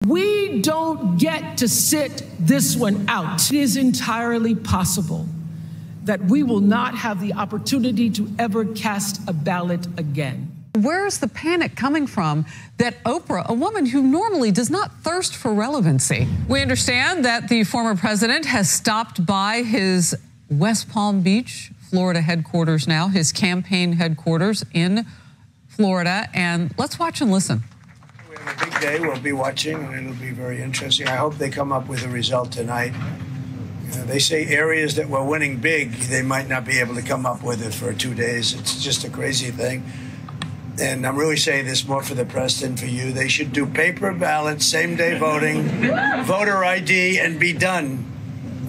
We don't get to sit this one out. It is entirely possible that we will not have the opportunity to ever cast a ballot again. Where is the panic coming from that Oprah, a woman who normally does not thirst for relevancy? We understand that the former president has stopped by his West Palm Beach, Florida headquarters now, his campaign headquarters in Florida. And let's watch and listen. We have a big day. We'll be watching, and it'll be very interesting. I hope they come up with a result tonight. They say areas that were winning big, they might not be able to come up with it for 2 days. It's just a crazy thing. And I'm really saying this more for the press than for you. They should do paper ballots, same-day voting, voter ID, and be done.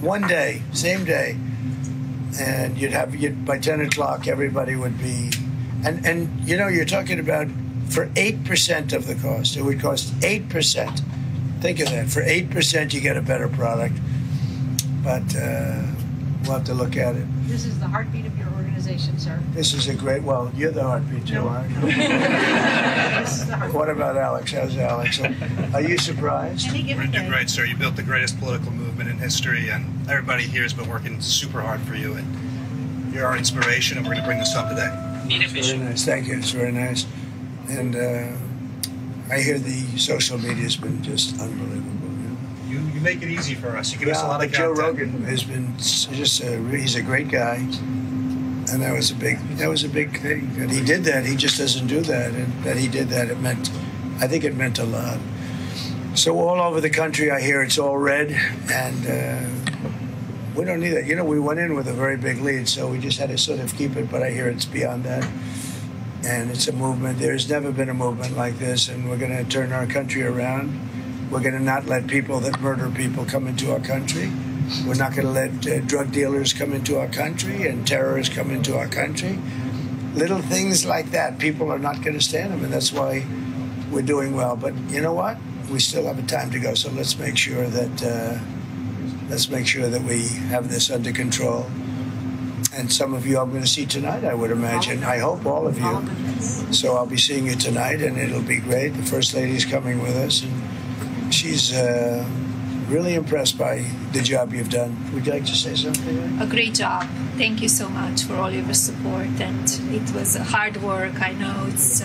One day, same day. And by 10 o'clock, everybody would be... And you know, you're talking about for 8% of the cost. It would cost 8%. Think of that. For 8%, you get a better product. But we'll have to look at it. This is the heartbeat of your organization, sir. This is a great, well, you're the heartbeat too, aren't you? What about Alex? How's Alex? Are you surprised? You're doing great, sir. You built the greatest political movement in history, and everybody here has been working super hard for you, and you're our inspiration, and we're going to bring this up today. Very nice. Thank you. It's very nice. And I hear the social media has been just unbelievable. You make it easy for us. You give us a lot of Joe content. Rogan has been just he's a great guy, and that was a big thing. And he did that. He just doesn't do that. And that he did that, I think it meant a lot. So all over the country, I hear it's all red, and we don't need that. You know, we went in with a very big lead, so we just had to sort of keep it. But I hear it's beyond that, and it's a movement. There's never been a movement like this, and we're going to turn our country around. We're going to not let people that murder people come into our country. We're not going to let drug dealers come into our country and terrorists come into our country. Little things like that, people are not going to stand them, and that's why we're doing well. But you know what? We still have a time to go, so let's make sure that we have this under control. And some of you I'm going to see tonight, I would imagine. I hope all of you. So I'll be seeing you tonight, and it'll be great. The First Lady's coming with us, and she's really impressed by the job you've done. Would you like to say something? A great job. Thank you so much for all your support. And it was hard work. I know it's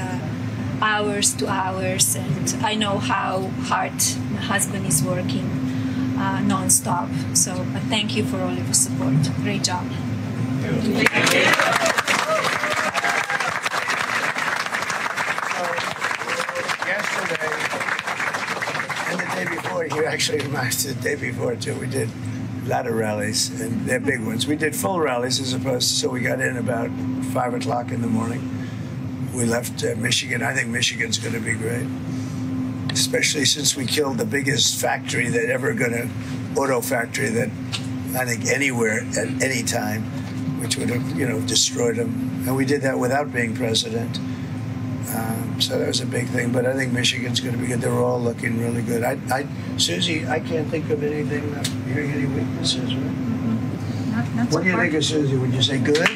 hours to hours, and I know how hard my husband is working non-stop. So thank you for all your support. Great job. Thank you. Yesterday, and the day before, you actually reminds the day before too, we did a lot of rallies, and they're big ones. We did full rallies as opposed to, so we got in about 5 o'clock in the morning. We left Michigan. I think Michigan's going to be great, especially since we killed the biggest factory that ever auto factory that I think anywhere at any time, which would have, destroyed them. And we did that without being president. So that was a big thing. But I think Michigan's going to be good. They're all looking really good. Susie, I can't think of anything. I'm hearing any weaknesses, right? Not What do you think of Susie? Would you say good?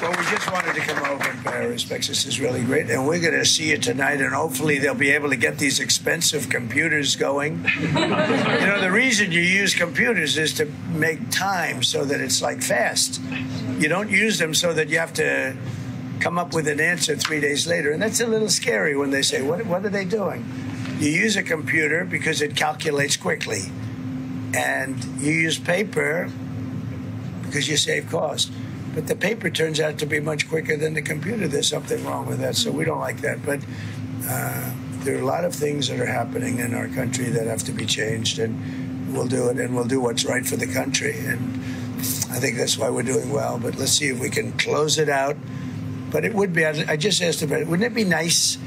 Well, we just wanted to come over and pay our respects. This is really great. And we're going to see you tonight, and hopefully they'll be able to get these expensive computers going. The reason you use computers is to make time so that it's like fast. You don't use them so that you have to come up with an answer 3 days later. And that's a little scary when they say, what are they doing? You use a computer because it calculates quickly. And you use paper because you save cost. But the paper turns out to be much quicker than the computer. There's something wrong with that, so we don't like that. But there are a lot of things that are happening in our country that have to be changed, and we'll do it, and we'll do what's right for the country. And I think that's why we're doing well. But let's see if we can close it out. But it would be, I just asked about it, wouldn't it be nice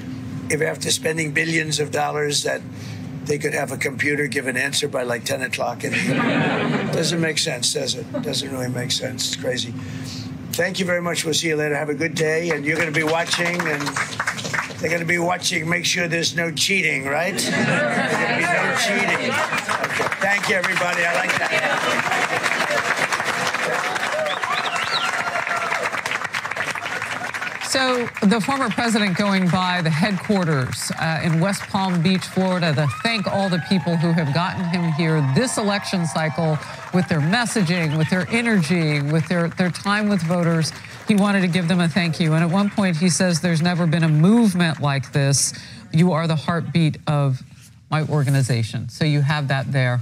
if after spending billions of dollars that they could have a computer give an answer by like 10 o'clock in the evening? Doesn't make sense, does it? Doesn't really make sense. It's crazy. Thank you very much. We'll see you later. Have a good day. And you're going to be watching, and they're going to be watching. Make sure there's no cheating, right? There's going to be no cheating. Okay. Thank you, everybody. I like that. So the former president going by the headquarters in West Palm Beach, Florida, to thank all the people who have gotten him here this election cycle with their messaging, with their energy, with their time with voters. He wanted to give them a thank you. And at one point he says, there's never been a movement like this. You are the heartbeat of my organization. So you have that there.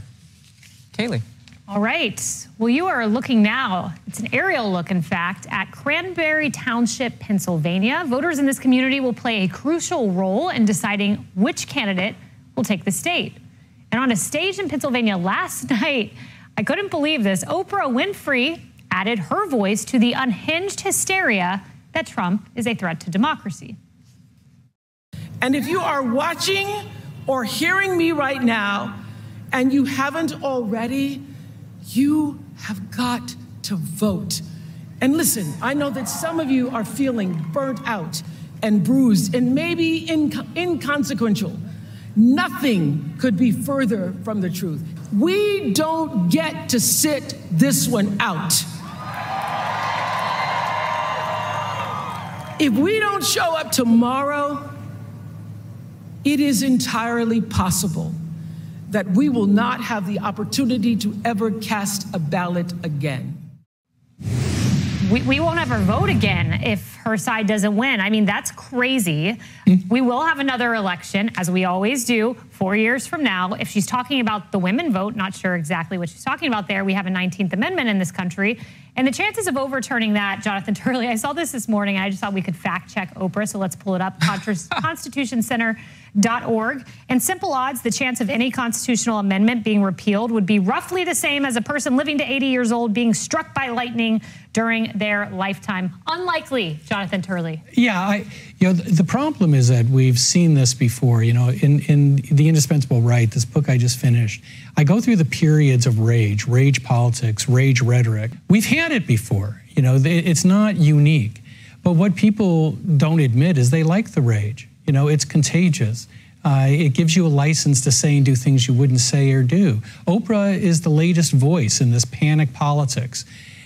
Kaylee. All right. Well, you are looking now, it's an aerial look, in fact, at Cranberry Township, Pennsylvania. Voters in this community will play a crucial role in deciding which candidate will take the state. And on a stage in Pennsylvania last night, I couldn't believe this, Oprah Winfrey added her voice to the unhinged hysteria that Trump is a threat to democracy. And if you are watching or hearing me right now and you haven't already, you have got to vote. And listen, I know that some of you are feeling burnt out and bruised and maybe inconsequential. Nothing could be further from the truth. We don't get to sit this one out. If we don't show up tomorrow, it is entirely possible that we will not have the opportunity to ever cast a ballot again. We won't ever vote again if her side doesn't win. I mean, that's crazy. We will have another election, as we always do, 4 years from now. If she's talking about the women vote, not sure exactly what she's talking about there. We have a 19th Amendment in this country. And the chances of overturning that, Jonathan Turley, I saw this morning, and I just thought we could fact check Oprah, so let's pull it up, constitutioncenter.org. And simple odds, the chance of any constitutional amendment being repealed would be roughly the same as a person living to 80 years old being struck by lightning during their lifetime. Unlikely, Jonathan Turley. Yeah, the problem is that we've seen this before. You know, in The Indispensable Right, this book I just finished, I go through the periods of rage politics, rage rhetoric. We've had it before. You know, it's not unique. But what people don't admit is they like the rage. You know, it's contagious. It gives you a license to say and do things you wouldn't say or do. Oprah is the latest voice in this panic politics.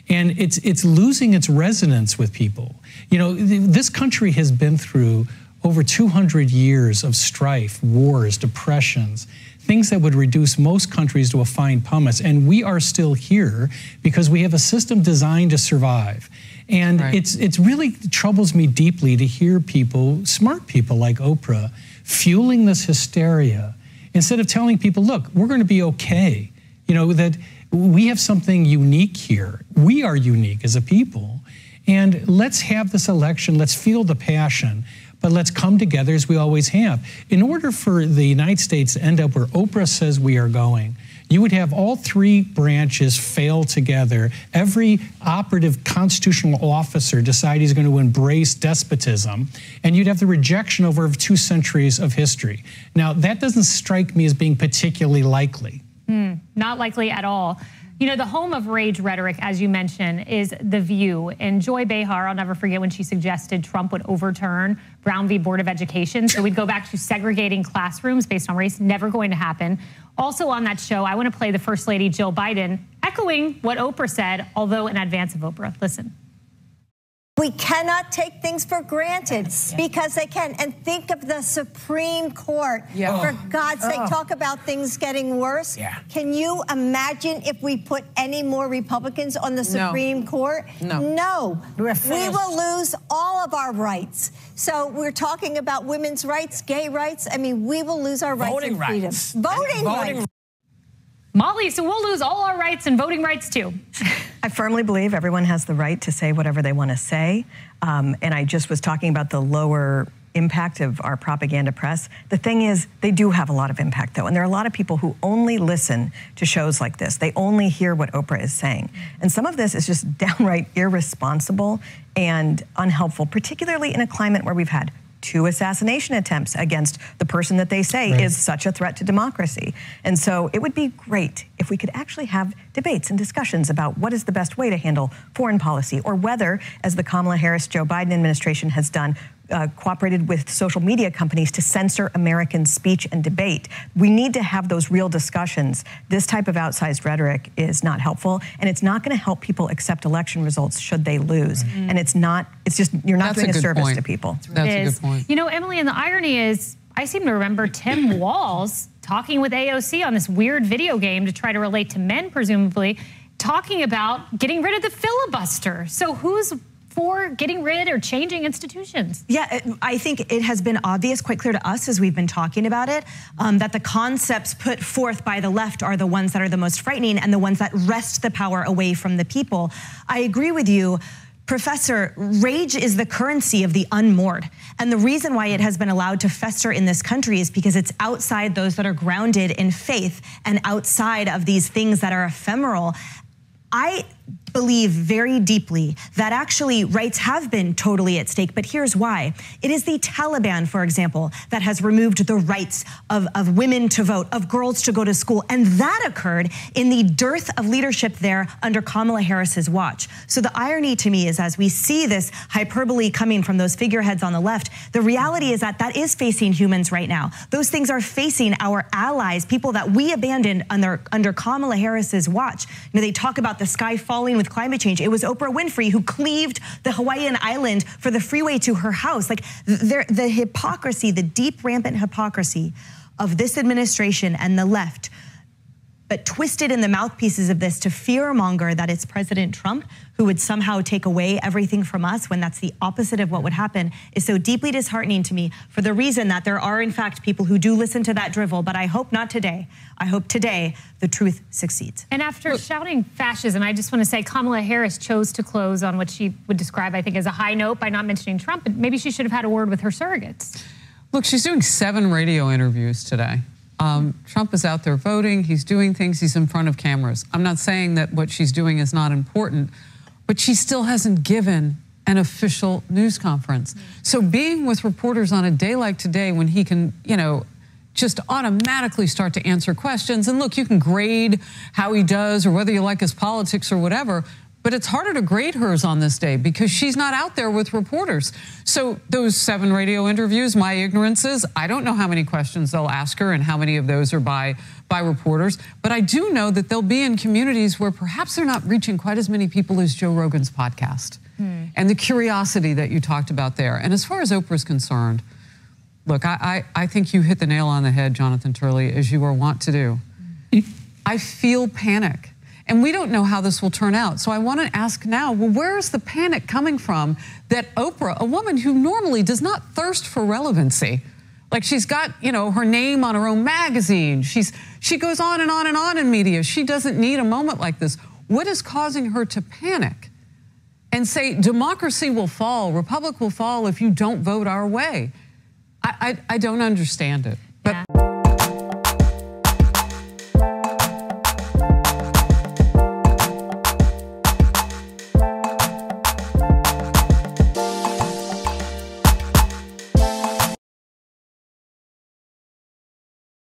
And it's losing its resonance with people. You know, this country has been through over 200 years of strife, wars, depressions, things that would reduce most countries to a fine pumice. And we are still here because we have a system designed to survive. And right. It's really troubles me deeply to hear people, smart people like Oprah, fueling this hysteria instead of telling people, look, we're going to be okay. You know, that we have something unique here. We are unique as a people. And let's have this election. Let's feel the passion. But let's come together as we always have. In order for the United States to end up where Oprah says we are going, you would have all three branches fail together. Every operative constitutional officer decide he's going to embrace despotism, and you'd have the rejection over 2 centuries of history. Now, that doesn't strike me as being particularly likely. Not likely at all. You know, the home of rage rhetoric, as you mentioned, is The View. And Joy Behar, I'll never forget when she suggested Trump would overturn Brown v. Board of Education. So we'd go back to segregating classrooms based on race. Never going to happen. Also on that show, I want to play the First Lady Jill Biden echoing what Oprah said, although in advance of Oprah. Listen. We cannot take things for granted because they can. And think of the Supreme Court. For God's sake, talk about things getting worse. Can you imagine if we put any more Republicans on the Supreme Court? No. We will lose all of our rights. So we're talking about women's rights, gay rights. I mean, we will lose our rights and freedoms. Voting rights. Molly, so we'll lose all our rights and voting rights too. I firmly believe everyone has the right to say whatever they want to say. And I just was talking about the lower impact of our propaganda press. The thing is, they do have a lot of impact, though. And there are a lot of people who only listen to shows like this. They only hear what Oprah is saying. And some of this is just downright irresponsible and unhelpful, particularly in a climate where we've had 2 assassination attempts against the person that they say is such a threat to democracy. And so it would be great if we could actually have debates and discussions about what is the best way to handle foreign policy, or whether, as the Kamala Harris-Joe Biden administration has done, cooperated with social media companies to censor American speech and debate. We need to have those real discussions. This type of outsized rhetoric is not helpful, and it's not going to help people accept election results should they lose. And it's just, you're not doing a service to people. That's a good point. You know, Emily, and the irony is, I seem to remember Tim Walz talking with AOC on this weird video game to try to relate to men, presumably, talking about getting rid of the filibuster. So who's for getting rid or changing institutions? Yeah, I think it has been obvious, quite clear to us as we've been talking about it, that the concepts put forth by the left are the ones that are the most frightening and the ones that wrest the power away from the people. I agree with you. Professor, rage is the currency of the unmoored. And the reason why it has been allowed to fester in this country is because it's outside those that are grounded in faith and outside of these things that are ephemeral. I believe very deeply that actually rights have been totally at stake, but here's why. It is the Taliban, for example, that has removed the rights of women to vote, of girls to go to school, and that occurred in the dearth of leadership there under Kamala Harris's watch. So the irony to me is, as we see this hyperbole coming from those figureheads on the left, the reality is that that is facing humans right now. Those things are facing our allies, people that we abandoned under Kamala Harris's watch. You know, they talk about the sky falling with climate change. It was Oprah Winfrey who cleaved the Hawaiian island for the freeway to her house. Like the hypocrisy, the deep rampant hypocrisy of this administration and the left, but twisted in the mouthpieces of this to fearmonger that it's President Trump who would somehow take away everything from us when that's the opposite of what would happen, is so deeply disheartening to me, for the reason that there are in fact people who do listen to that drivel, but I hope not today. I hope today the truth succeeds. And after shouting fascism, I just want to say Kamala Harris chose to close on what she would describe, I think, as a high note by not mentioning Trump, but maybe she should have had a word with her surrogates. Look, she's doing 7 radio interviews today. Trump is out there voting, he's doing things, he's in front of cameras. I'm not saying that what she's doing is not important, but she still hasn't given an official news conference. So being with reporters on a day like today when he can, you know, just automatically start to answer questions, and look, you can grade how he does or whether you like his politics or whatever, but it's harder to grade hers on this day because she's not out there with reporters. So those 7 radio interviews, my ignorance is, I don't know how many questions they'll ask her and how many of those are by reporters, but I do know that they'll be in communities where perhaps they're not reaching quite as many people as Joe Rogan's podcast. And the curiosity that you talked about there. And as far as Oprah's concerned, look, I think you hit the nail on the head, Jonathan Turley, as you are wont to do. I feel panic. And we don't know how this will turn out. So I want to ask now, well, where is the panic coming from that Oprah, a woman who normally does not thirst for relevancy, like she's got, you know, her name on her own magazine, she goes on and on and on in media. She doesn't need a moment like this. What is causing her to panic and say democracy will fall, republic will fall if you don't vote our way? I don't understand it. But